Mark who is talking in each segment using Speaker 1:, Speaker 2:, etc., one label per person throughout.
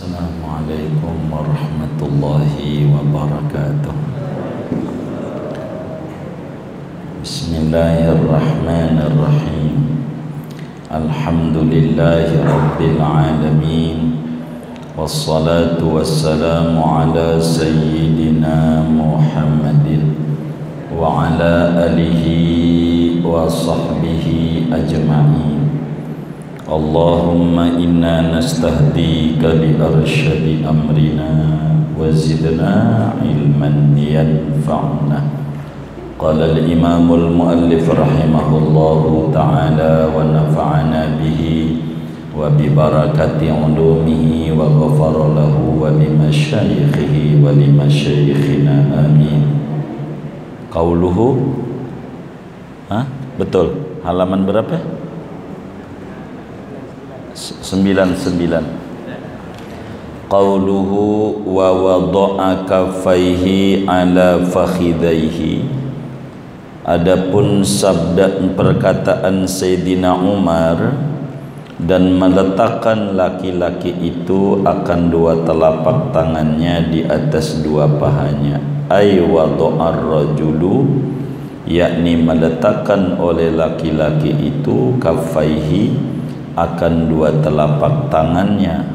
Speaker 1: Assalamualaikum warahmatullahi wabarakatuh. Bismillahirrahmanirrahim. Alhamdulillahi rabbil alamin. Wassalatu wassalamu ala sayyidina Muhammadin wa ala alihi wa sahbihi ajma'in. Allahumma inna nastahdika li arsyadi amrina wa zidna ilman yanfa'na. Qala al-imamul muallif rahimahullahu ta'ala wa nafa'ana bihi wa bi barakati ulumihi wa ghafara lahu wa li masyayikhihi wa li masyayikhina amin. Qauluhu betul, halaman berapa? 99. Qauluhu wa wada'a kaffaihi ala fakhidaihi. Adapun sabda perkataan Sayyidina Umar, dan meletakkan laki-laki itu akan dua telapak tangannya di atas dua pahanya. Ay wada'ar rajulu, yakni meletakkan oleh laki-laki itu kaffaihi, akan dua telapak tangannya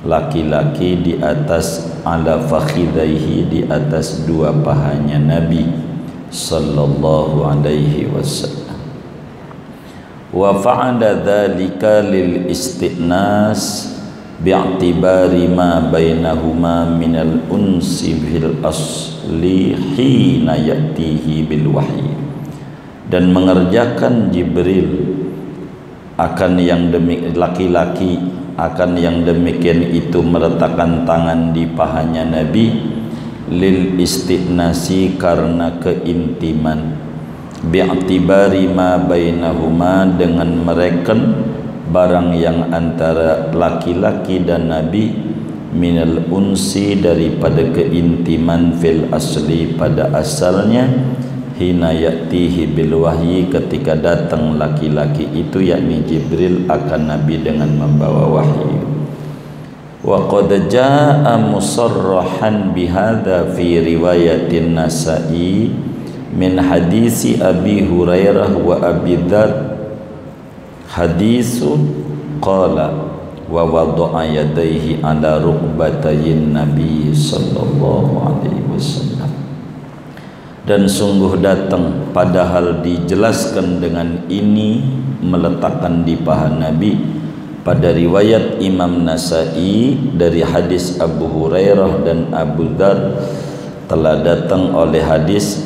Speaker 1: laki-laki di atas ala fakhidaihi, di atas dua pahanya Nabi sallallahu alaihi wasallam. Wa fa'ala dzalika lil isti'nas bi'tibari ma bainahuma minal unsi fil asli hina ya'tihi bil wahyi. Dan mengerjakan Jibril akan yang demikian, laki-laki akan yang demikian itu meletakkan tangan di pahanya Nabi lil istinasi, karena keintiman, bi'tibari ma bainahuma, dengan mereken barang yang antara laki-laki dan Nabi, minal unsi, daripada keintiman, fil asli, pada asalnya, hina ya'tihi bil wahyi, ketika datang laki-laki itu, yakni Jibril, akan Nabi dengan membawa wahyu. Wa qad jaa'a musarrahan bihadza fi riwayatin Nasa'i min hadisi Abi Hurairah wa Abi Dzar, hadisu qala wa wada'a yadayhi ala rukbatayin Nabi sallallahu alaihi wasallam. Dan sungguh datang, padahal dijelaskan dengan ini, meletakkan di paha Nabi, pada riwayat Imam Nasa'i dari hadis Abu Hurairah dan Abu Dzar, telah datang oleh hadis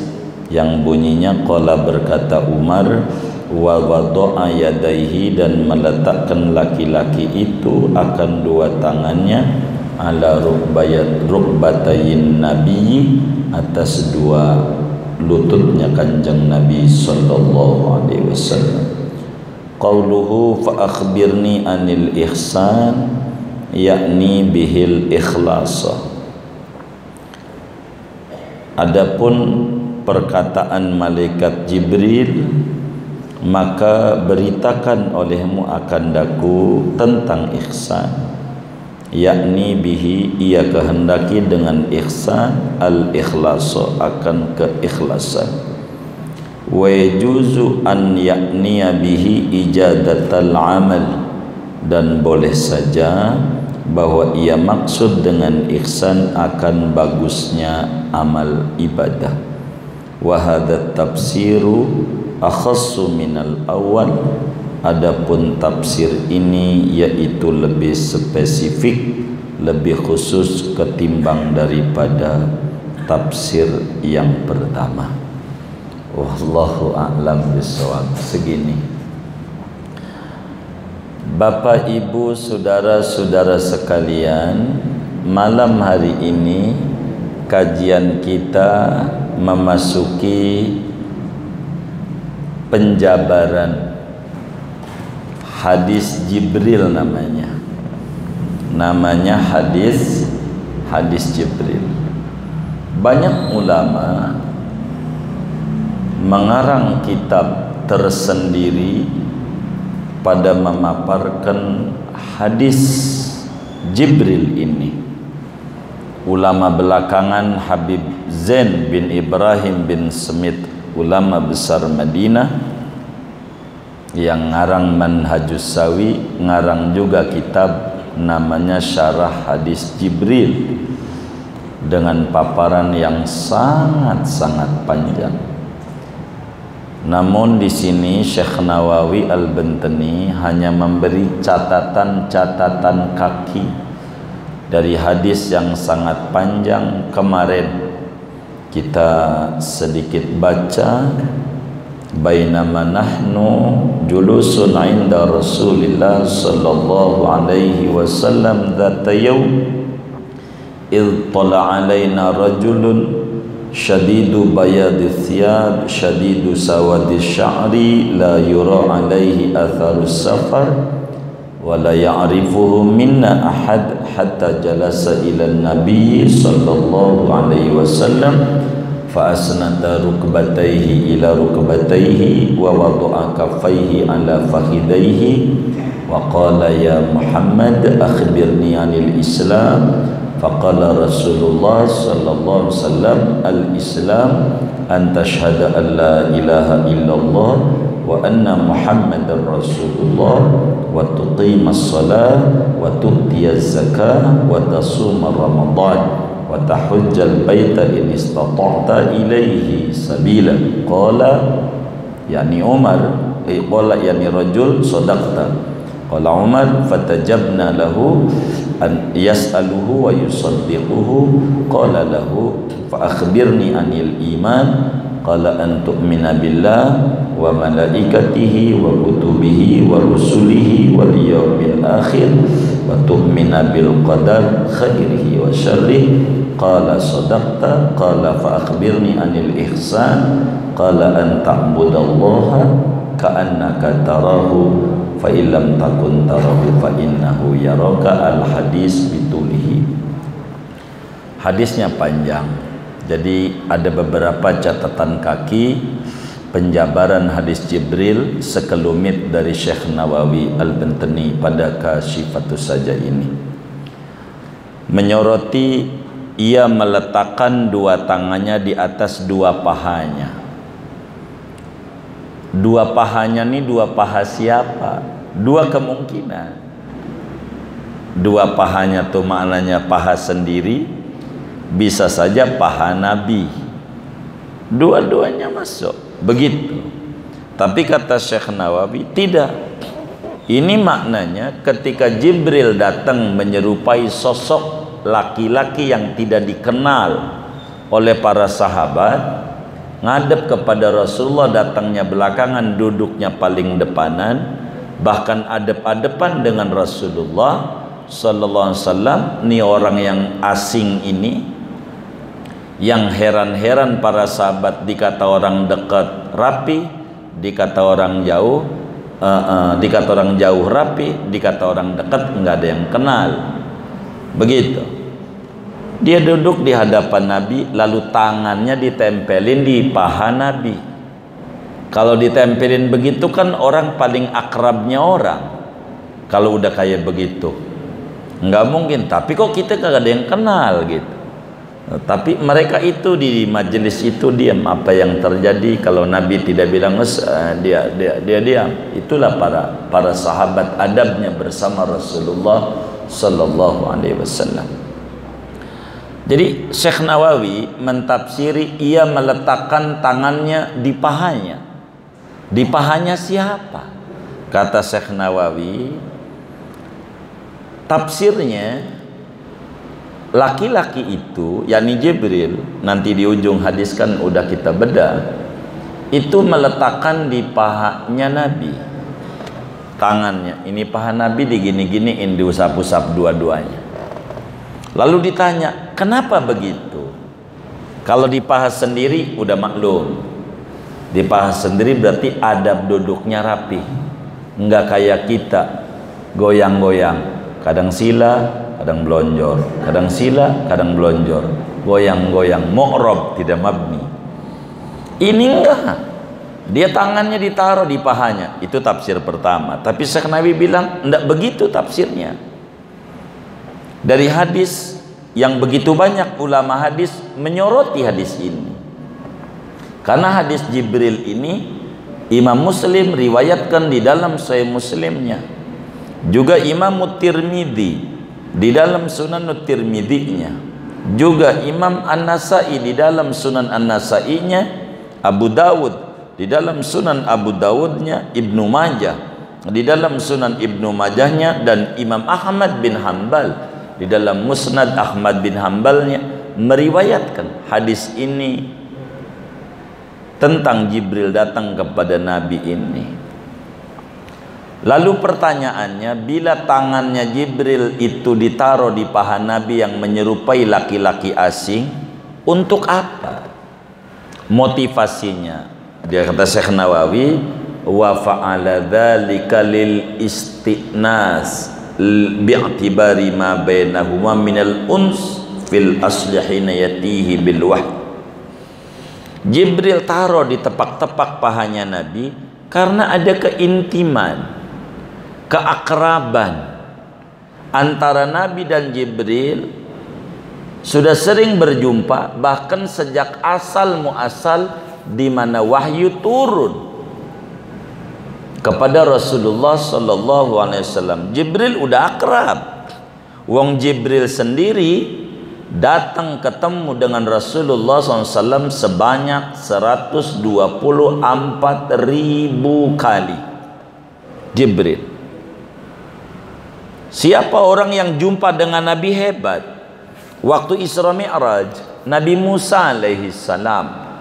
Speaker 1: yang bunyinya qala, berkata Umar, wa wada'a yadaihi, dan meletakkan laki-laki itu akan dua tangannya ala rukbatayin Nabi, atas dua lututnya kanjeng Nabi sallallahu alaihi wasallam. Qauluhu fa akhbirni anil ihsan, yakni bihil ikhlasa. Adapun perkataan malaikat Jibril, maka beritakan olehmu akan daku tentang ihsan, yakni bihi, ia kehendaki dengan ihsan, al-ikhlasu, akan keikhlasan. Wa yajuzu an yakniya bihi ijadatal amal, dan boleh saja bahwa ia maksud dengan ihsan akan bagusnya amal ibadah. Wa hadza tafsiru akhassu minal awal, adapun tafsir ini yaitu lebih spesifik, lebih khusus ketimbang daripada tafsir yang pertama. Wallahu a'lam bishawab. Segini, Bapak Ibu saudara-saudara sekalian, malam hari ini kajian kita memasuki penjabaran hadis Jibril, namanya hadis Jibril. Banyak ulama mengarang kitab tersendiri pada memaparkan hadis Jibril ini. Ulama belakangan Habib Zain bin Ibrahim bin Smith, ulama besar Madinah yang ngarang Manhajus Sawi, ngarang juga kitab namanya Syarah Hadis Jibril dengan paparan yang sangat-sangat panjang. Namun di sini Syekh Nawawi Al-Bantani hanya memberi catatan-catatan kaki dari hadis yang sangat panjang. Kemarin kita sedikit baca, bainama nahnu julusun inda Rasulillah sallallahu alaihi wasallam dzata yaum idh tala alaina rajulun syadidu bayadi thiyab syadidu sawadi sya'ri la yura alaihi atharus safar wa la ya'rifuhu minna ahad hatta jalasa ila nabi sallallahu alaihi wasallam fa asnada rukbatayhi ila rukbatayhi wa wada'a kaffayhi ala fakhidayhi wa qala ya Muhammad akhbirni anil Islam. Faqala Rasulullah sallallahu alaihi wasallam al-Islam an tashhada an la ilaha illallah wa anna Muhammadar Rasulullah wa tuqimas shalah wa tu'tiyaz zakah wa tasuma Ramadan wa tahujjal baita in istata'ta ilaihi sabila. Qala yani Umar, qala yani rajul sadaqta. Qala Umar fatajabna lahu an yas'aluhu wa yusaddiquhu. Qala lahu fa akhbirni anil iman. Qala an tu'mina billah wa malaikatihi wa kutubihi wa rusulihi wal yawmil akhir wa tu'mina bil qadar khairihi wa syarrihi. Qala sadaqta. Qala fa akhbirni anil ihsan. Qala an ta'budallaha ka'annaka tarahu fa illam takun tarahu fa innahu yaraka. Al hadis bitulihi. Hadisnya panjang, jadi ada beberapa catatan kaki penjabaran hadis Jibril sekelumit dari Syekh Nawawi Al-Bantani pada Kasyifatus Saja ini. Menyoroti ia meletakkan dua tangannya di atas dua pahanya. Dua pahanya ini dua paha siapa? Dua kemungkinan. Dua pahanya tuh maknanya paha sendiri, bisa saja paha Nabi. Dua-duanya masuk. Begitu. Tapi kata Syekh Nawawi tidak. Ini maknanya ketika Jibril datang menyerupai sosok laki-laki yang tidak dikenal oleh para sahabat, ngadep kepada Rasulullah, datangnya belakangan, duduknya paling depanan, bahkan adep-adepan dengan Rasulullah sallallahu alaihi wasallam. Ini orang yang asing ini, yang heran-heran para sahabat, dikata orang dekat rapi, dikata orang jauh dikata orang jauh rapi, dikata orang dekat nggak ada yang kenal. Begitu. Dia duduk di hadapan Nabi, lalu tangannya ditempelin di paha Nabi. Kalau ditempelin begitu kan orang paling akrabnya orang. Kalau udah kayak begitu, nggak mungkin. Tapi kok kita kagak ada yang kenal gitu. Tapi mereka itu di majelis itu diam. Apa yang terjadi kalau Nabi tidak bilang dia diam. Itulah para sahabat adabnya bersama Rasulullah sallallahu alaihi wasallam. Jadi Syekh Nawawi mentafsiri ia meletakkan tangannya di pahanya. Di pahanya siapa? Kata Syekh Nawawi, tafsirnya laki-laki itu, yakni Jibril, nanti di ujung hadis kan udah kita bedah, itu meletakkan di pahanya Nabi. Tangannya, ini paha Nabi digini-giniin, diusap-usap dua-duanya. Lalu ditanya, kenapa begitu? Kalau di paha sendiri udah maklum, di paha sendiri berarti adab duduknya rapi, nggak kayak kita goyang-goyang, kadang sila, kadang belonjor, kadang sila, kadang belonjor, goyang-goyang, mu'rab, tidak mabni. Ini enggak, dia tangannya ditaruh di pahanya. Itu tafsir pertama. Tapi Syekh Nawawi bilang enggak begitu tafsirnya. Dari hadis yang begitu banyak ulama hadis menyoroti hadis ini. Karena hadis Jibril ini Imam Muslim riwayatkan di dalam Sahih Muslimnya. Juga Imam Tirmidzi di dalam Sunan Tirmidzi-nya. Juga Imam An-Nasa'i di dalam Sunan An-Nasa'i-nya, Abu Dawud di dalam Sunan Abu Dawud-nya, Ibnu Majah di dalam Sunan Ibnu Majah-nya, dan Imam Ahmad bin Hanbal di dalam Musnad Ahmad bin Hanbalnya meriwayatkan hadis ini tentang Jibril datang kepada Nabi ini. Lalu pertanyaannya, bila tangannya Jibril itu ditaruh di paha Nabi yang menyerupai laki-laki asing, untuk apa? Motivasinya, dia kata Syekh Nawawi, wa fa'ala dzalika lil istinas bi'tibari ma bainahuma minal uns fil asli hina yatihi bil wahyi. Jibril taruh di tepak-tepak pahanya Nabi karena ada keintiman, keakraban antara Nabi dan Jibril. Sudah sering berjumpa, bahkan sejak asal muasal di mana wahyu turun kepada Rasulullah sallallahu alaihi wasallam. Jibril udah akrab. Wong Jibril sendiri datang ketemu dengan Rasulullah SAW sebanyak 124.000 kali. Jibril. Siapa orang yang jumpa dengan Nabi hebat? Waktu Isra Mi'raj, Nabi Musa alaihi salam.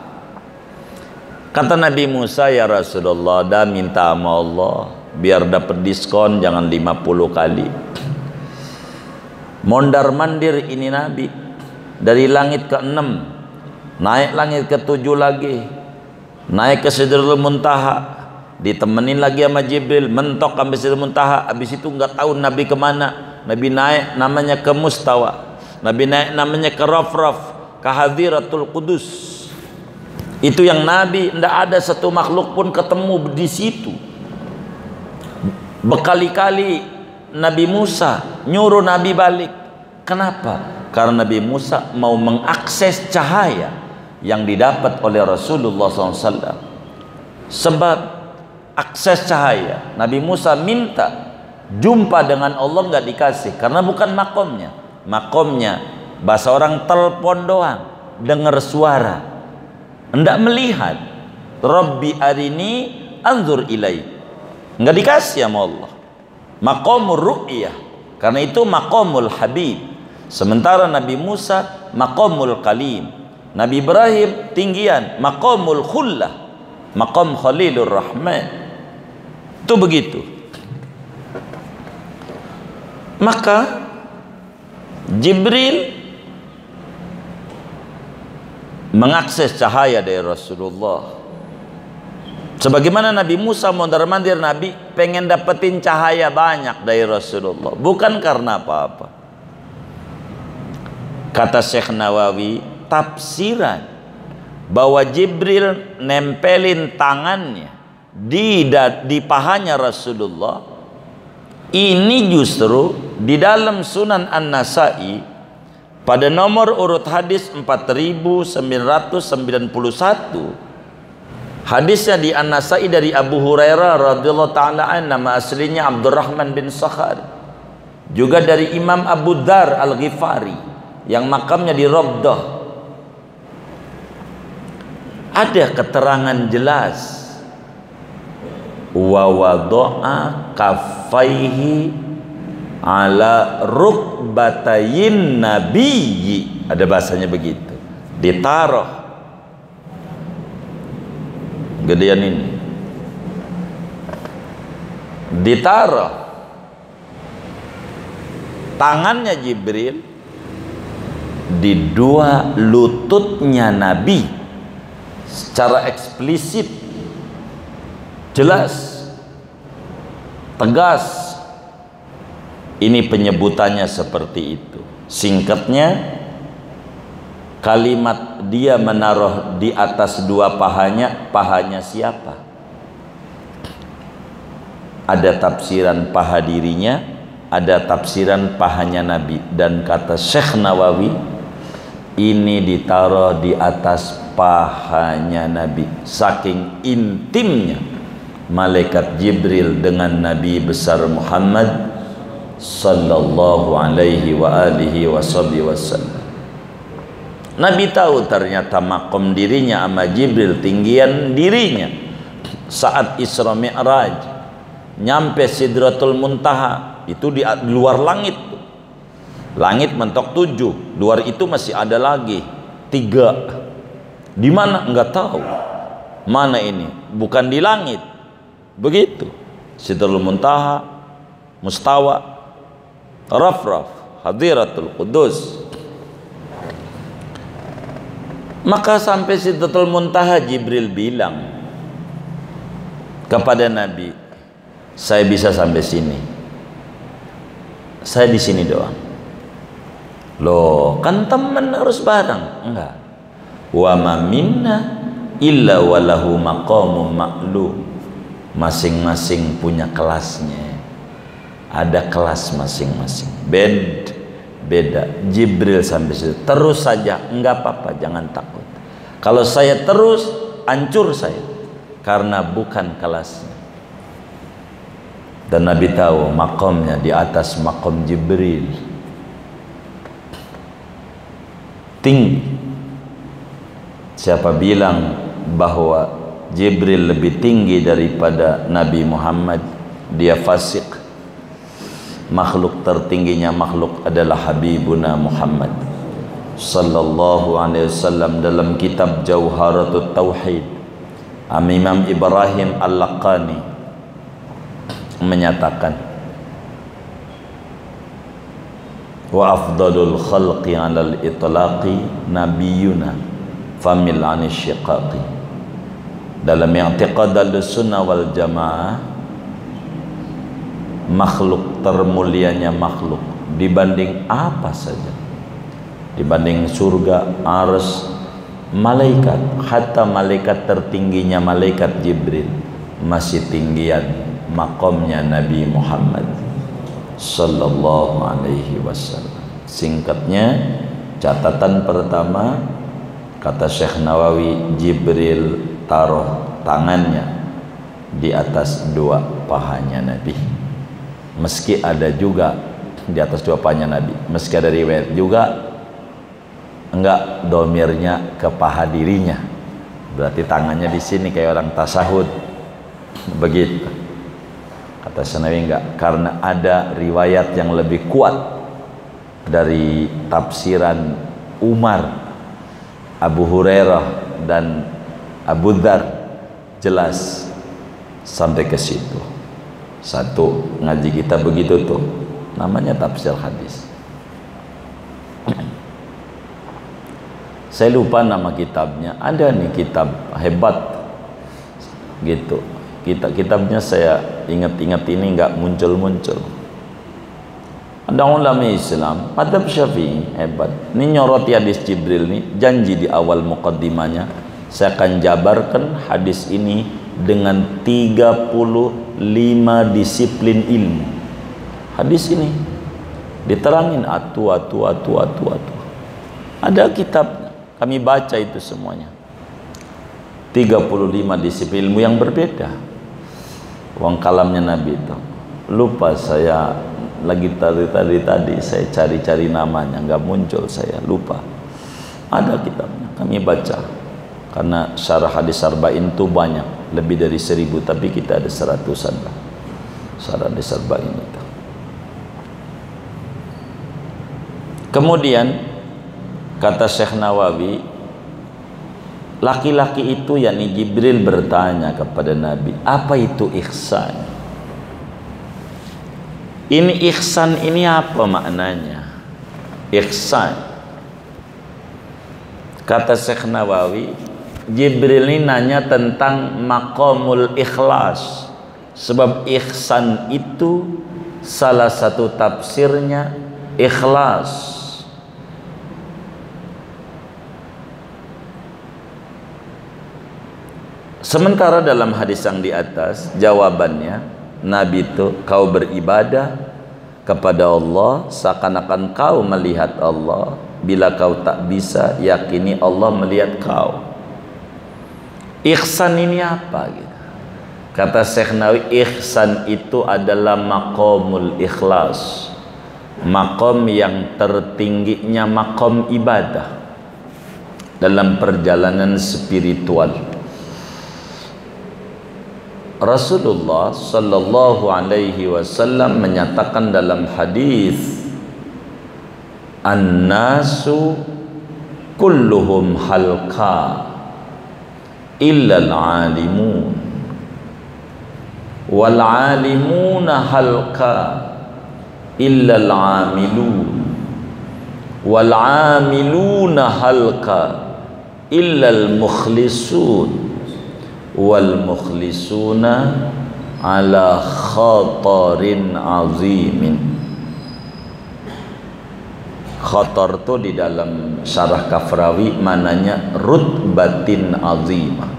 Speaker 1: Kata Nabi Musa, ya Rasulullah, dah minta sama Allah biar dapat diskon jangan 50 kali. Mondar mandir ini Nabi dari langit ke-6 naik langit ke-7 lagi, naik ke Sidratul Muntaha, ditemenin lagi sama Jibril, mentok sampai Sidratul Muntaha. Habis itu nggak tahu Nabi kemana. Nabi naik namanya ke Mustawa, Nabi naik namanya ke Raf-Raf, ke Hadiratul Qudus. Itu yang Nabi, tidak ada satu makhluk pun ketemu di situ. Berkali-kali Nabi Musa nyuruh Nabi balik. Kenapa? Karena Nabi Musa mau mengakses cahaya yang didapat oleh Rasulullah SAW. Sebab akses cahaya, Nabi Musa minta jumpa dengan Allah, nggak dikasih karena bukan makomnya. Makomnya bahasa orang telepon doang, dengar suara, hendak melihat. Rabbi arini anzur ilai, nggak dikasih sama Allah. Maqamul ru'yah, karena itu maqamul habib. Sementara Nabi Musa maqamul kalim, Nabi Ibrahim tinggian maqamul khullah, maqam khalilur rahman. Itu begitu. Maka Jibril mengakses cahaya dari Rasulullah. Sebagaimana Nabi Musa mondar-mandir, Nabi pengen dapetin cahaya banyak dari Rasulullah, bukan karena apa-apa. Kata Syekh Nawawi, tafsiran bahwa Jibril nempelin tangannya di pahanya Rasulullah ini justru di dalam Sunan An-Nasa'i pada nomor urut hadis 4991. Hadisnya di An-Nasa'i dari Abu Hurairah radhiyallahu taala an, nama aslinya Abdurrahman bin Sakhar. Juga dari Imam Abu Dzar Al-Ghifari yang makamnya di Rabdah. Ada keterangan jelas, wa wada'a kaffaihi ala rukbatayin nabiyyi, ada bahasanya begitu, ditaruh gedean ini, ditaruh tangannya Jibril di dua lututnya Nabi secara eksplisit, jelas, tegas. Ini penyebutannya seperti itu. Singkatnya, kalimat dia menaruh di atas dua pahanya, pahanya siapa? Ada tafsiran paha dirinya, ada tafsiran pahanya Nabi, dan kata Syekh Nawawi ini ditaruh di atas pahanya Nabi, saking intimnya malaikat Jibril dengan Nabi besar Muhammad sallallahu alaihi wa alihi wasallam. Nabi tahu ternyata makom dirinya sama Jibril, tinggian dirinya saat Isra Mi'raj nyampe Sidratul Muntaha, itu di luar langit. Langit mentok 7, luar itu masih ada lagi 3. Di mana enggak tahu. Mana ini? Bukan di langit. Begitu. Sidratul Muntaha, Mustawa, Rafraf, Hadiratul Qudus. Maka sampai Sidratul Muntaha, Jibril bilang kepada Nabi, saya bisa sampai sini. Saya di sini doang. Loh, kan teman harus bareng. Enggak. Wa ma minna illa walahu maqamun ma'lum. Masing-masing punya kelasnya. Ada kelas masing-masing. Beda. Jibril sampai situ. Terus saja, enggak apa-apa, jangan takut. Kalau saya terus, hancur saya. Karena bukan kelasnya. Dan Nabi tahu makamnya di atas makam Jibril. Tinggi. Siapa bilang bahwa Jibril lebih tinggi daripada Nabi Muhammad, dia fasik. Makhluk tertingginya makhluk adalah Habibuna Muhammad sallallahu alaihi wasallam. Dalam kitab Jauharatut Tauhid, Imam Ibrahim Al-Laqani menyatakan, wa afdalul khalqi 'alal itlaqi nabiyuna famil 'anil syiqaqi. Dalam i'tiqad al-sunnah wal jamaah, makhluk termulianya makhluk dibanding apa saja, dibanding surga, arsy, malaikat, hatta malaikat tertingginya malaikat Jibril masih tinggian makamnya Nabi Muhammad sallallahu alaihi wasallam. Singkatnya, catatan pertama, kata Syekh Nawawi, Jibril taruh tangannya di atas 2 pahanya Nabi. Meski ada juga di atas 2 pahanya Nabi, meski ada riwayat juga enggak domirnya ke paha dirinya, berarti tangannya di sini kayak orang tasahud begitu. Kata Syekh enggak, karena ada riwayat yang lebih kuat dari tafsiran Umar, Abu Hurairah dan Abu Dzar, jelas sampai ke situ. Satu ngaji kita begitu tuh, namanya tafsir hadis. Saya lupa nama kitabnya, ada nih kitab hebat gitu. Kitabnya saya ingat-ingat ini nggak muncul-muncul. Ada ulama Islam, madhab Syafi'i hebat. Ini nyoroti hadis Jibril nih, janji di awal muqaddimahnya saya akan jabarkan hadis ini dengan 35 disiplin ilmu. Hadis ini diterangin atu. Ada kitab, kami baca itu semuanya. 35 disiplin ilmu yang berbeda. Uang kalamnya Nabi itu lupa, saya lagi tadi saya cari namanya nggak muncul, saya lupa. Ada kitabnya, kami baca, karena syarah hadis arba'in itu banyak, lebih dari 1000, tapi kita ada 100-an lah syarah hadis arba'in itu. Kemudian kata Syekh Nawawi, laki-laki itu, yakni Jibril, bertanya kepada Nabi, apa itu ihsan? Ini ihsan ini apa maknanya? Ihsan. Kata Syekh Nawawi, Jibril ini nanya tentang maqamul ikhlas. Sebab ihsan itu salah satu tafsirnya ikhlas. Sementara dalam hadis yang di atas, jawabannya Nabi itu, kau beribadah kepada Allah seakan-akan kau melihat Allah. Bila kau tak bisa, yakini Allah melihat kau. Ihsan ini apa gitu? Kata Syekh Nawawi, ihsan itu adalah maqamul ikhlas, maqam yang tertingginya maqam ibadah dalam perjalanan spiritual. Rasulullah sallallahu alaihi wasallam menyatakan dalam hadis, an-nasu kulluhum halqa illa al-alimun wal alimuna halqa illa al-amilun wal amiluna halqa illa al-mukhlisun wal mukhlisuna ala khatarin azimin. Khatar itu di dalam syarah Kafrawi mananya rutbatin azimah.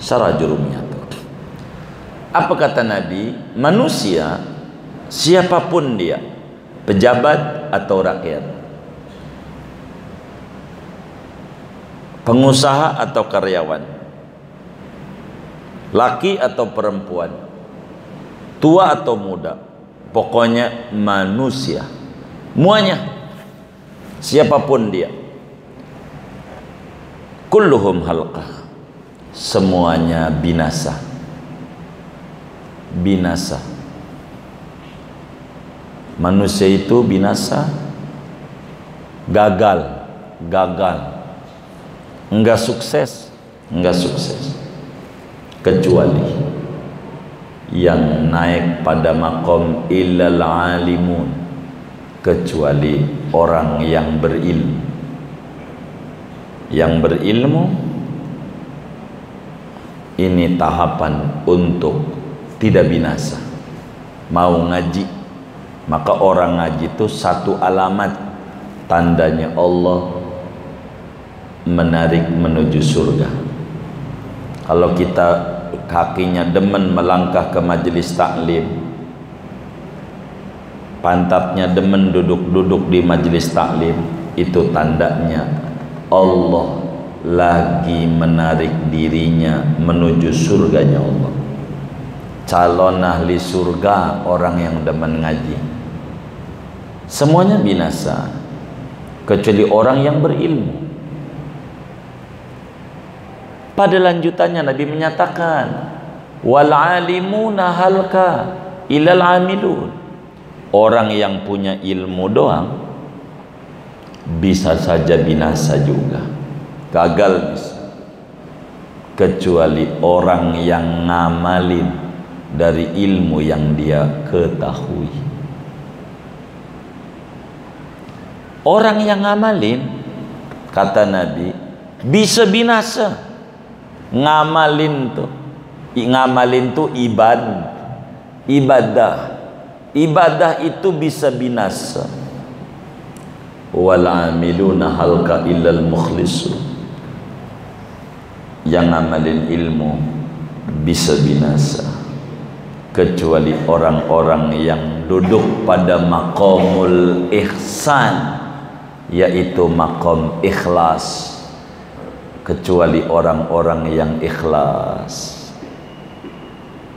Speaker 1: Syarah Jurumiyah itu. Apa kata Nabi? Manusia siapapun dia, pejabat atau rakyat, pengusaha atau karyawan, laki atau perempuan, tua atau muda, pokoknya manusia, semuanya, siapapun dia, kulluhum halqah, semuanya binasa. Binasa. Manusia itu binasa, gagal, enggak sukses, kecuali yang naik pada maqam illal alimun, kecuali orang yang berilmu. Yang berilmu ini tahapan untuk tidak binasa. Mau ngaji, maka orang ngaji itu satu alamat tandanya Allah menarik menuju surga. Kalau kita kakinya demen melangkah ke majelis taklim, pantatnya demen duduk-duduk di majelis taklim, itu tandanya Allah lagi menarik dirinya menuju surganya Allah. Calon ahli surga orang yang demen ngaji. Semuanya binasa kecuali orang yang berilmu. Pada lanjutannya Nabi menyatakan, wal alimuna halka ilal amilun. Orang yang punya ilmu doang bisa saja binasa juga, gagal bisa, kecuali orang yang ngamalin dari ilmu yang dia ketahui. Orang yang ngamalin, kata Nabi, bisa binasa. Ngamalin tuh ibadah itu bisa binasa. Wal amiluna halka illal mukhlisun. Yang ngamalin ilmu bisa binasa, kecuali orang-orang yang duduk pada maqamul ihsan, yaitu maqam ikhlas, kecuali orang-orang yang ikhlas.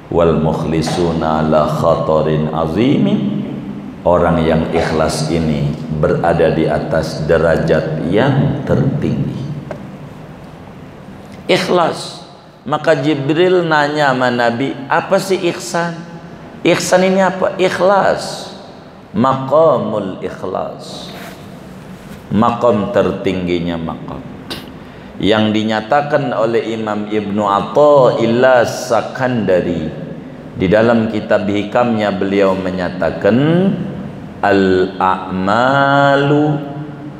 Speaker 1: Wal mukhlisuna ala khatarin azimin. Orang yang ikhlas ini berada di atas derajat yang tertinggi. Ikhlas. Maka Jibril nanya sama Nabi, apa sih ihsan? Ihsan ini apa? Ikhlas. Maqamul ikhlas. Maqam tertingginya maqam. Yang dinyatakan oleh Imam Ibnu Athaillah Sakandari di dalam kitab hikamnya, beliau menyatakan al-a'malu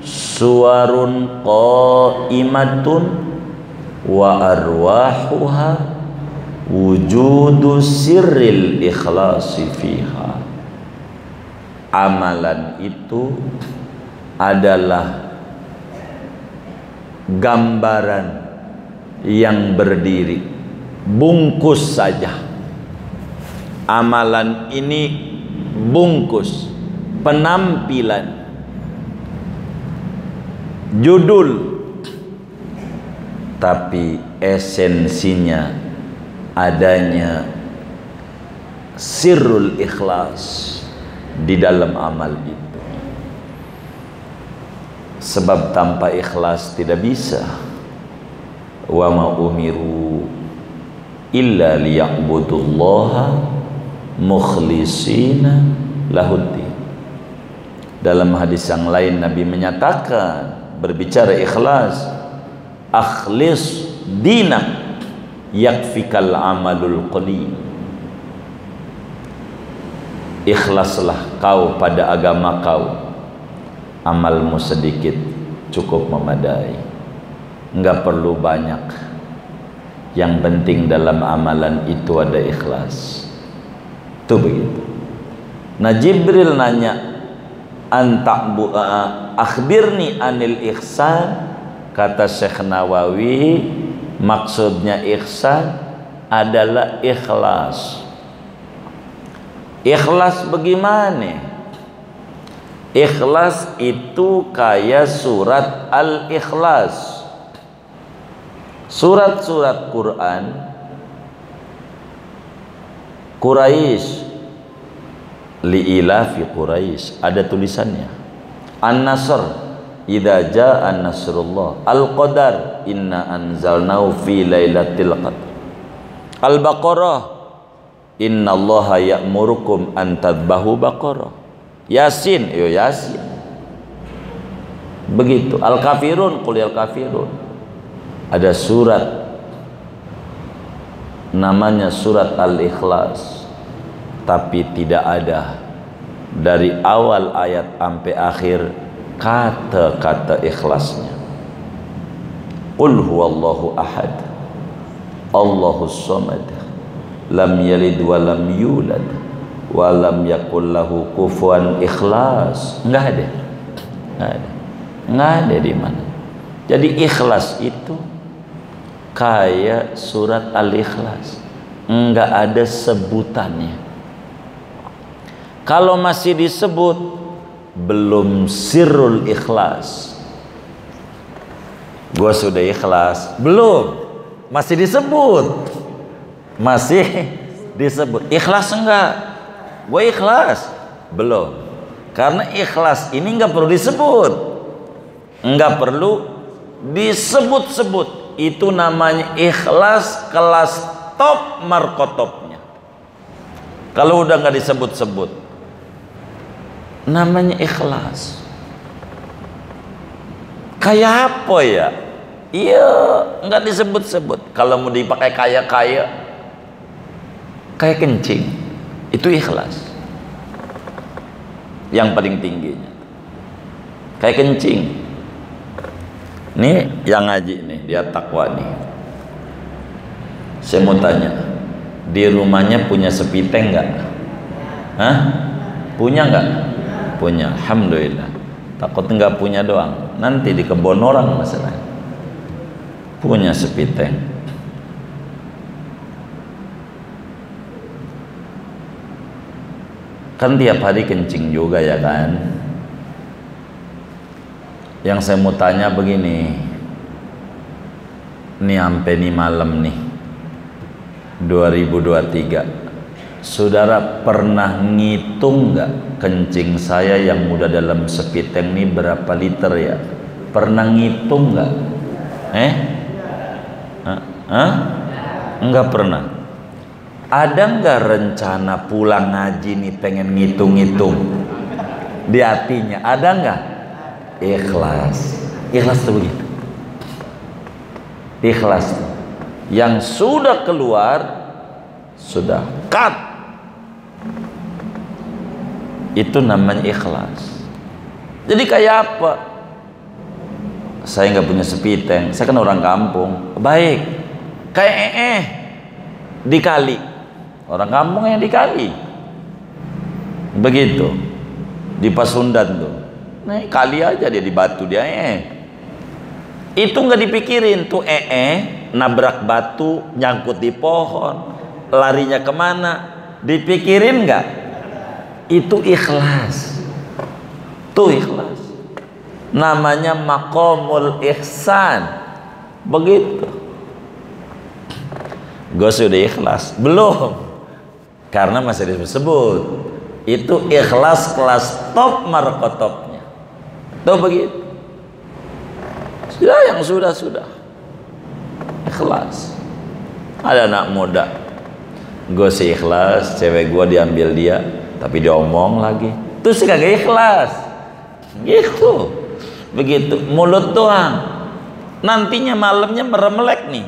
Speaker 1: suwarun qaimatun wa arwahuha wujudu sirril ikhlasi fiha. Amalan itu adalah gambaran yang berdiri, bungkus saja. Amalan ini bungkus, penampilan, judul, tapi esensinya adanya sirrul ikhlas di dalam amal itu. Sebab tanpa ikhlas tidak bisa. Wa ma umiru illa liya'budullaha mukhlishina lahuddin. Dalam hadis yang lain Nabi menyatakan, berbicara ikhlas, akhlis dinak yakfikal amalul qalil. Ikhlaslah kau pada agama kau, amalmu sedikit cukup memadai, enggak perlu banyak. Yang penting dalam amalan itu ada ikhlas. Itu begitu. Nah, Jibril nanya, akhbirni anil ihsan. Kata Syekh Nawawi, maksudnya ihsan adalah ikhlas. Ikhlas bagaimana? Ikhlas itu kayak surat Al-Ikhlas. Surat-surat Quran Quraisy, li'ilafi Quraisy, ada tulisannya. An-Nasr, idza jaa nasrullah. Al-Qadar, inna anzalnahu fi lailatul qadr. Al-Baqarah, innallaha ya'murukum an tadbahu baqarah. Yasin, yo Yasin. Begitu. Al-Kafirun, qul ya kafirun. Ada surat namanya surat Al-Ikhlas, tapi tidak ada dari awal ayat sampai akhir kata-kata ikhlasnya. Qul huwallahu ahad, Allahus samad, lam yalid wa lam yulad wa lam yakul lahu kufuwan. Ikhlas enggak ada, enggak ada di mana. Jadi ikhlas itu kayak surat Al-Ikhlas, enggak ada sebutannya. Kalau masih disebut, belum sirrul ikhlas. Gua sudah ikhlas, belum, masih disebut, masih disebut. Ikhlas enggak? Gua ikhlas, belum. Karena ikhlas ini enggak perlu disebut, enggak perlu disebut-sebut. Itu namanya ikhlas kelas top markotopnya. Kalau udah nggak disebut-sebut, namanya ikhlas. Kayak apa ya? Iya, nggak disebut-sebut. Kalau mau dipakai kayak kencing, itu ikhlas. Yang paling tingginya, kayak kencing. Nih yang ngaji nih, dia takwa nih. Saya mau tanya, di rumahnya punya sepiteng nggak? Hah? Punya nggak? Punya, alhamdulillah. Takut nggak punya doang, nanti di kebun orang masalahnya. Punya sepiteng. Kan tiap hari kencing juga ya kan? Yang saya mau tanya begini, nih sampai nih malam nih 2023, saudara pernah ngitung nggak kencing saya yang udah dalam sepiteng nih berapa liter ya? Pernah ngitung nggak? Enggak pernah. Ada nggak rencana pulang ngaji nih pengen ngitung-ngitung di hatinya? Ada nggak? Ikhlas. Ikhlas itu begitu. Ikhlas yang sudah keluar, sudah cut, itu namanya ikhlas. Jadi kayak apa? Saya nggak punya sepiteng, saya kan orang kampung. Baik, kayak di kali. Orang kampung yang di kali. Begitu. Di Pasundan tuh. Nah, kali aja dia di batu dia itu nggak dipikirin tuh nabrak batu, nyangkut di pohon, larinya kemana, dipikirin nggak? Itu ikhlas. Tuh ikhlas. Namanya maqamul ihsan. Begitu. Gue sudah ikhlas? Belum. Karena masih disebut. Itu ikhlas kelas top markotopnya. Tuh begitu. Sudah yang sudah. Ikhlas. Ada anak muda. Gue sih ikhlas, cewek gue diambil dia, tapi dia omong lagi. Terus kagak ikhlas. Gitu. Begitu. Mulut doang. Nantinya malamnya meremelek nih.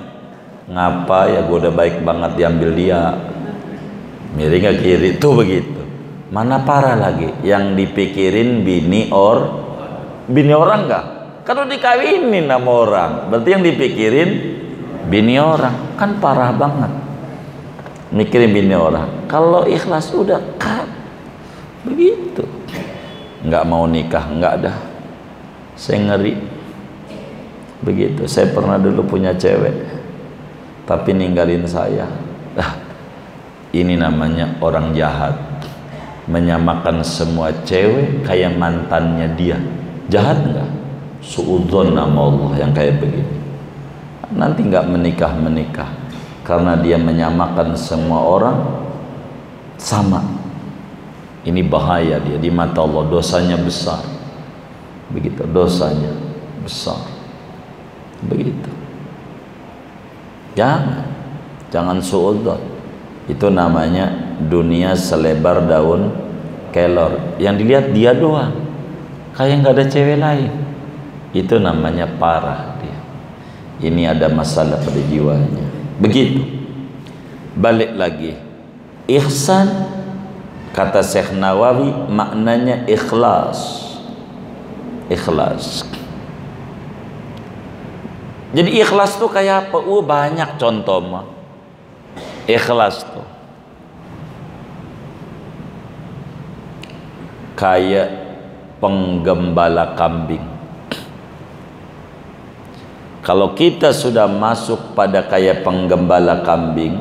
Speaker 1: Ngapa ya gue udah baik banget diambil dia. Miring ke kiri. Tuh begitu. Mana parah lagi. Yang dipikirin bini orang enggak? Kalau dikawinin sama orang, berarti yang dipikirin bini orang. Kan parah banget. Mikirin bini orang. Kalau ikhlas udah kan begitu. Nggak mau nikah, nggak ada. Saya ngeri. Begitu. Saya pernah dulu punya cewek, tapi ninggalin saya. Ini namanya orang jahat. Menyamakan semua cewek kayak mantannya dia. Jahat nggak? Suudzon nama Allah yang kayak begini. Nanti nggak menikah karena dia menyamakan semua orang sama. Ini bahaya dia di mata Allah, dosanya besar. Begitu, dosanya besar. Begitu. Jangan suudzon. Itu namanya dunia selebar daun kelor. Yang dilihat dia doang, kayak nggak ada cewek lain. Itu namanya parah dia. Ini ada masalah pada jiwanya. Begitu. Balik lagi. Ihsan, kata Syekh Nawawi, maknanya ikhlas. Ikhlas. Jadi ikhlas tuh kayak apa? Banyak contoh mah. Ikhlas tuh kayak penggembala kambing. Kalau kita sudah masuk pada kayak penggembala kambing,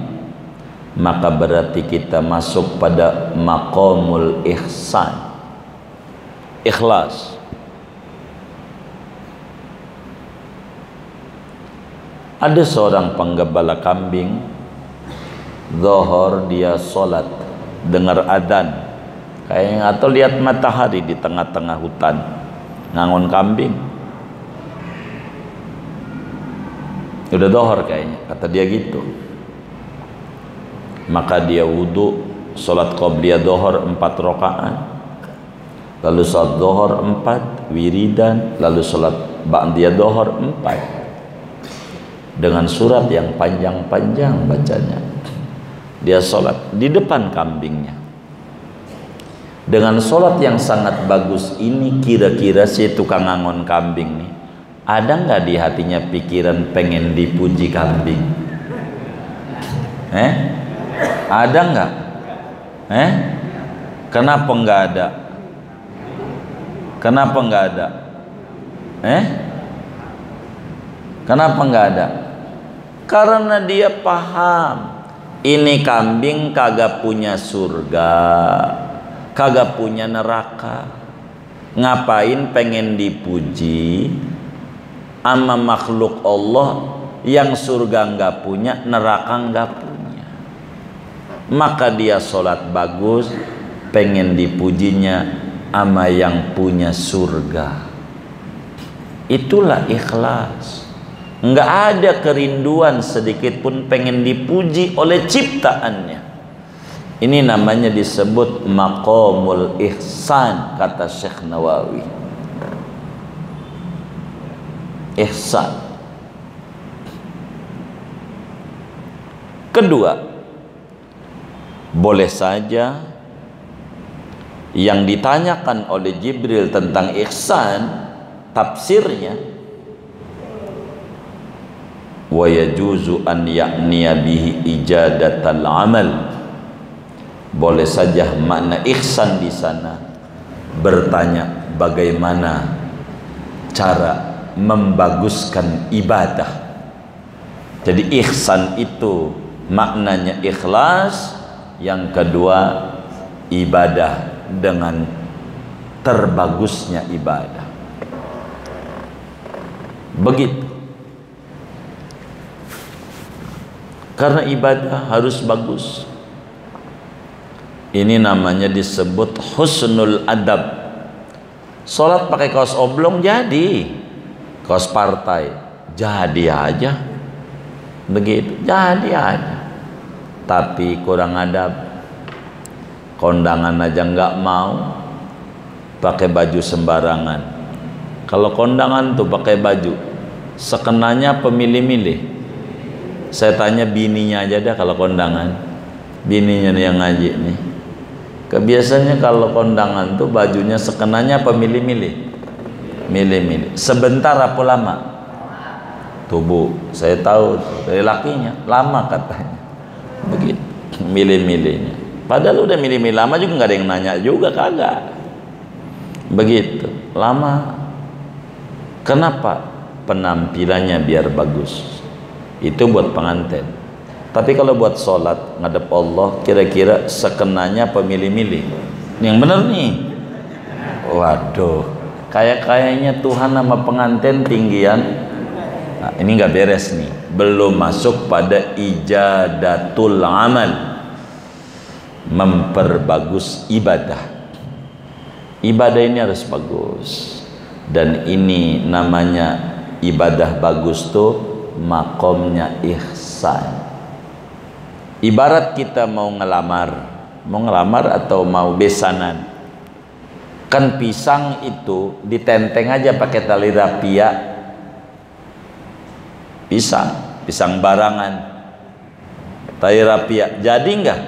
Speaker 1: maka berarti kita masuk pada maqamul ihsan. Ikhlas. Ada seorang penggembala kambing, zuhur dia sholat, dengar adzan, kayak atau lihat matahari di tengah-tengah hutan, ngangon kambing. Udah zuhur kayaknya, kata dia gitu. Maka dia wudu, sholat qobliyah zuhur 4 rakaat, lalu sholat zuhur 4 wiridan, lalu sholat ba'diyah zuhur 4 dengan surat yang panjang-panjang bacanya. Dia sholat di depan kambingnya dengan sholat yang sangat bagus ini. Kira-kira si tukang ngangon kambing nih, ada nggak di hatinya pikiran pengen dipuji kambing? Ada nggak? Kenapa nggak ada? Kenapa nggak ada? Kenapa nggak ada? Karena dia paham ini kambing kagak punya surga, kagak punya neraka. Ngapain pengen dipuji sama makhluk Allah yang surga nggak punya, neraka nggak punya? Maka dia sholat bagus, pengen dipujinya sama yang punya surga. Itulah ikhlas. Nggak ada kerinduan sedikit pun pengen dipuji oleh ciptaannya. Ini namanya disebut maqamul ihsan, kata Syekh Nawawi. Ihsan. Kedua, boleh saja yang ditanyakan oleh Jibril tentang ihsan, tafsirnya wa yajuzu an ya'niya bihi ijadatal amal. Boleh saja makna ihsan di sana bertanya bagaimana cara membaguskan ibadah. Jadi ihsan itu maknanya ikhlas, yang kedua ibadah. dengan terbagusnya ibadah. Begitu. Karena ibadah harus bagus. Ini namanya disebut husnul adab. Sholat pakai kaos oblong jadi, kaos partai jadi aja, begitu jadi aja. Tapi kurang adab, kondangan aja nggak mau, pakai baju sembarangan. Kalau kondangan tuh pakai baju, sekenanya pemilih-milih. Saya tanya bininya aja dah kalau kondangan, bininya nih yang ngaji nih. Kebiasaannya kalau kondangan tuh bajunya sekenanya apa milih-milih? Milih-milih. Sebentar apa lama? Tuh Bu, saya tahu dari lakinya lama katanya. Begitu, milih-milihnya. Padahal udah milih-milih lama juga nggak ada yang nanya juga, kagak. Begitu, lama. Kenapa? Penampilannya biar bagus. Itu buat pengantin. Tapi kalau buat sholat ngadep Allah, kira-kira sekenanya pemilih-milih. Yang bener nih. Waduh, kayaknya Tuhan sama pengantin tinggian. Nah, ini nggak beres nih. Belum masuk pada ijadatul amal, memperbagus ibadah. Ibadah ini harus bagus. Dan ini namanya ibadah bagus tuh makomnya ihsan. Ibarat kita mau ngelamar atau mau besanan, kan pisang itu ditenteng aja pakai tali rapia, pisang barangan, tali rapia, jadi enggak?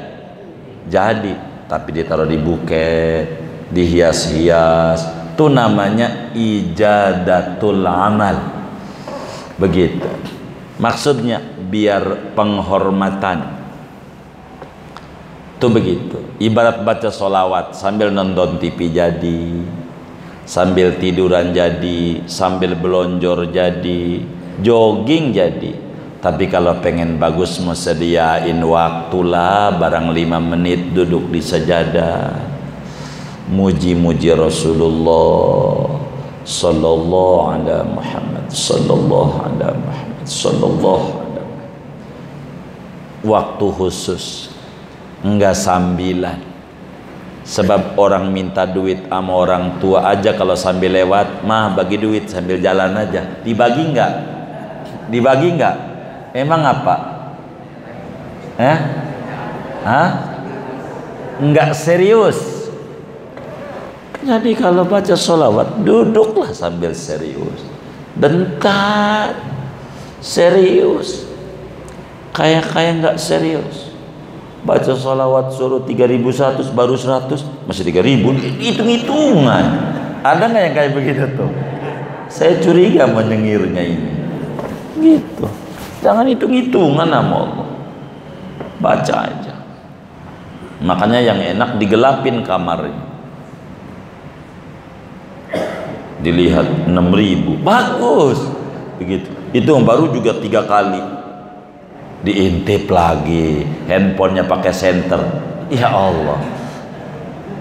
Speaker 1: Jadi, tapi ditaruh di buket, dihias-hias, itu namanya ijadatul amal. Begitu. Maksudnya biar penghormatan. Itu begitu. Ibarat baca sholawat sambil nonton TV jadi, sambil tiduran jadi, sambil belonjor jadi, jogging jadi. Tapi kalau pengen bagus mau sediain waktulah, barang 5 menit duduk di sajadah, muji-muji Rasulullah sallallahu alaihi Muhammad sallallahu alaihi Muhammad sallallahu alaihi. Waktu khusus, enggak sambilan. Sebab orang minta duit sama orang tua aja kalau sambil lewat, mah bagi duit sambil jalan aja. Dibagi enggak? Dibagi enggak? Emang apa? Enggak serius. Jadi kalau baca sholawat, duduklah sambil serius. Bentar, serius. Kayak enggak serius. Baca sholawat suruh 3.100 baru 100, masih 3.000, hitung-hitungan. Ada nggak yang kayak begitu tuh? Saya curiga mendengarnya ini. Gitu. Jangan hitung-hitungan sama Allah. Baca aja. Makanya yang enak digelapin kamarnya. Dilihat 6.000, bagus. Begitu. Itu yang baru juga 3 kali. Diintip lagi, handphonenya pakai senter. Ya Allah,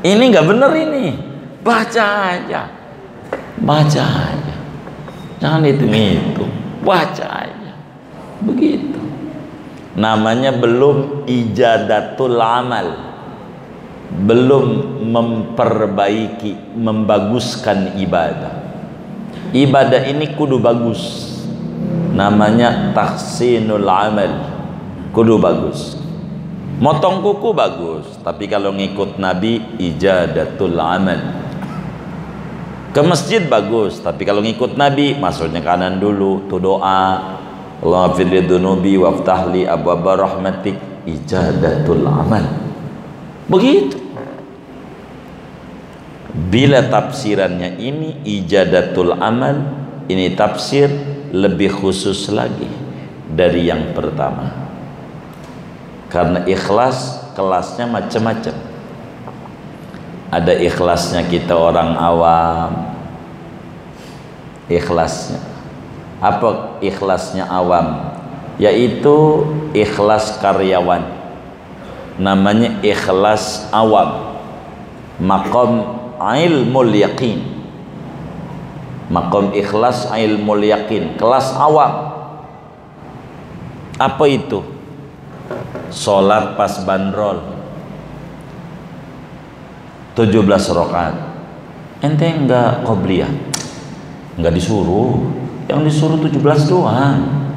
Speaker 1: ini nggak bener ini. Baca aja, jangan itu, baca aja. Begitu. Namanya belum ijadatul amal, belum memperbaiki, membaguskan ibadah. Ibadah ini kudu bagus. Namanya tahsinul amal, kudu bagus. Motong kuku bagus, tapi kalau ngikut Nabi ijadatul amal. Ke masjid bagus, tapi kalau ngikut Nabi masuknya kanan dulu, tuh doa, Allahumma firli dunubi waftahli abwaba rahmatik, ijadatul amal. Begitu. Bila tafsirannya ini ijadatul amal, ini tafsir lebih khusus lagi dari yang pertama. Karena ikhlas kelasnya macam-macam. Ada ikhlasnya kita orang awam. Ikhlasnya. Apa ikhlasnya awam? Yaitu ikhlas karyawan. Namanya ikhlas awam. Maqam ilmul yaqin, maqam ikhlas ilmul yaqin, kelas awam. Apa itu? Sholat pas bandrol 17 rakaat, ente enggak qobliyah, enggak disuruh, yang disuruh 17 doang.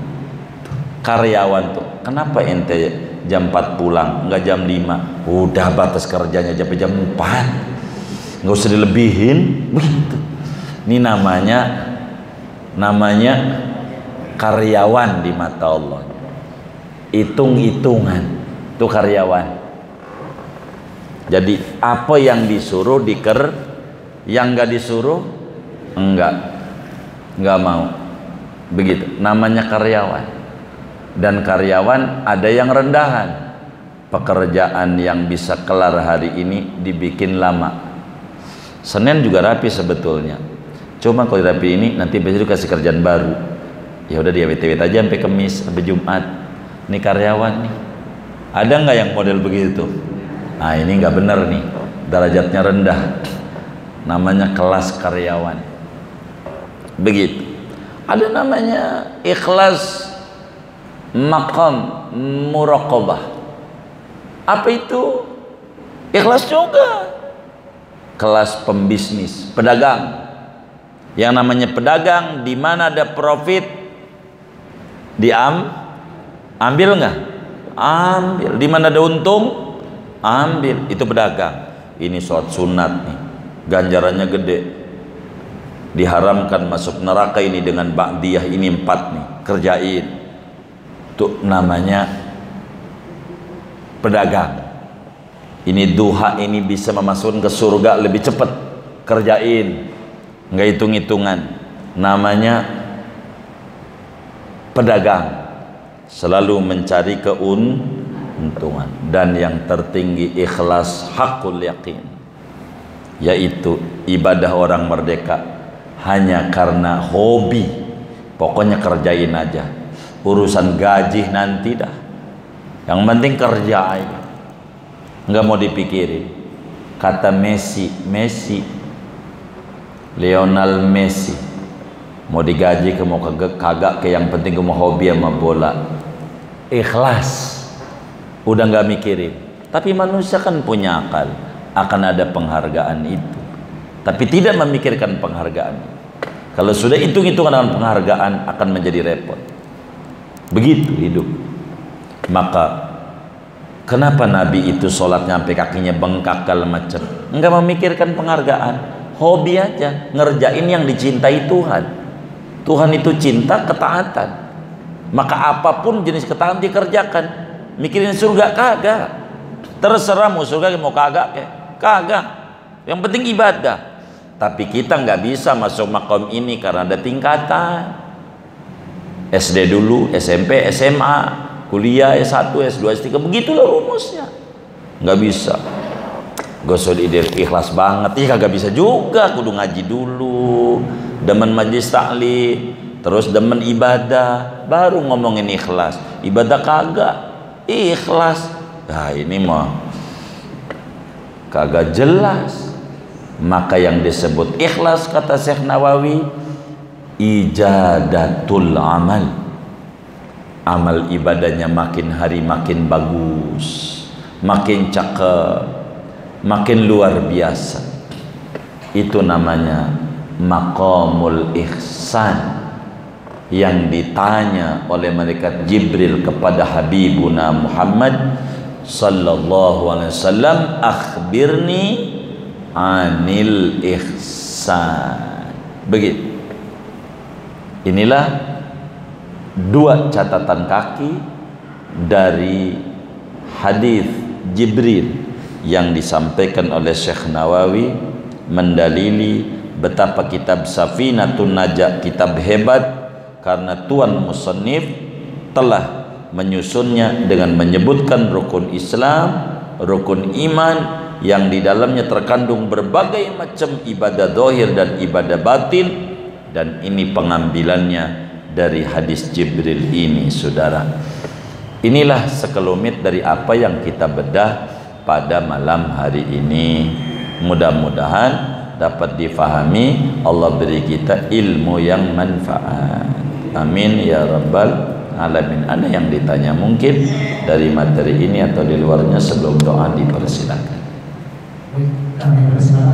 Speaker 1: Karyawan tuh, kenapa ente jam 4 pulang, enggak jam 5? Udah batas kerjanya sampai jam 4, enggak usah dilebihin begitu. Ini namanya karyawan di mata Allah. Hitung-hitungan itu karyawan. Jadi apa yang disuruh yang enggak disuruh enggak mau. Begitu namanya karyawan. Dan karyawan ada yang rendahan, pekerjaan yang bisa kelar hari ini dibikin lama. Senin juga rapi sebetulnya, cuma kalau rapi ini nanti besok kasih kerjaan baru, ya udah dia wet aja sampai Kamis sampai Jumat. Ini karyawan nih, ada nggak yang model begitu? Nah ini nggak bener nih, derajatnya rendah, namanya kelas karyawan. Begitu. Ada namanya ikhlas maqam muraqabah. Apa itu? Ikhlas juga. Kelas pembisnis, pedagang. Yang namanya pedagang, di mana ada profit, ambil nggak? Ambil. Di mana ada untung, ambil. Itu pedagang. Ini sholat sunat nih, ganjarannya gede. Diharamkan masuk neraka ini dengan ba'diyah ini 4 nih, kerjain. Itu namanya pedagang. Ini duha ini bisa memasukkan ke surga lebih cepat, kerjain, nggak hitung-hitungan. Namanya pedagang, selalu mencari keuntungan. Dan yang tertinggi ikhlas hakul yakin, yaitu ibadah orang merdeka hanya karena hobi, pokoknya kerjain aja. Urusan gaji nanti dah, yang penting kerja aja, nggak mau dipikirin. Kata Messi, Lionel Messi, mau digaji ke mau kagak ke, yang penting ke mau hobi sama bola. Ikhlas, udah nggak mikirin. Tapi manusia kan punya akal, akan ada penghargaan itu, tapi tidak memikirkan penghargaan. Kalau sudah hitung-hitungan dengan penghargaan akan menjadi repot. Begitu hidup. Maka kenapa Nabi itu sholat nyampe kakinya bengkak segala macam? Enggak memikirkan penghargaan, hobi aja, ngerjain yang dicintai Tuhan. Tuhan itu cinta ketaatan, maka apapun jenis ketaatan dikerjakan. Mikirin surga kagak, terserah mau surga mau kagak kagak, yang penting ibadah. Tapi kita nggak bisa masuk makom ini karena ada tingkatan. SD dulu, SMP, SMA, kuliah, S1, S2, S3, begitulah rumusnya. Nggak bisa. Gosok ide ikhlas banget, kagak bisa juga. Kudu ngaji dulu, demen majlis taklim, terus demen ibadah, baru ngomongin ikhlas. Ibadah kagak, ikhlas. Nah ini mah kagak jelas. Maka yang disebut ikhlas kata Syekh Nawawi, ijadatul amal. Amal ibadahnya makin hari makin bagus, makin cakep, makin luar biasa. Itu namanya maqamul ihsan, yang ditanya oleh malaikat Jibril kepada Habibuna Muhammad sallallahu alaihi wasallam, akhbirni anil ihsan. Begitu. Inilah dua catatan kaki dari hadis Jibril yang disampaikan oleh Syekh Nawawi, mendalili betapa kitab Safinatun Najah kitab hebat karena tuan musannif telah menyusunnya dengan menyebutkan rukun Islam, rukun iman, yang di dalamnya terkandung berbagai macam ibadah zahir dan ibadah batin. Dan ini pengambilannya dari hadis Jibril ini, saudara. Inilah sekelumit dari apa yang kita bedah pada malam hari ini. Mudah-mudahan dapat difahami, Allah beri kita ilmu yang manfaat. Amin ya rabbal alamin. Ada yang ditanya mungkin dari materi ini atau di luarnya? Sebelum doa dipersilakan.
Speaker 2: Kami persilakan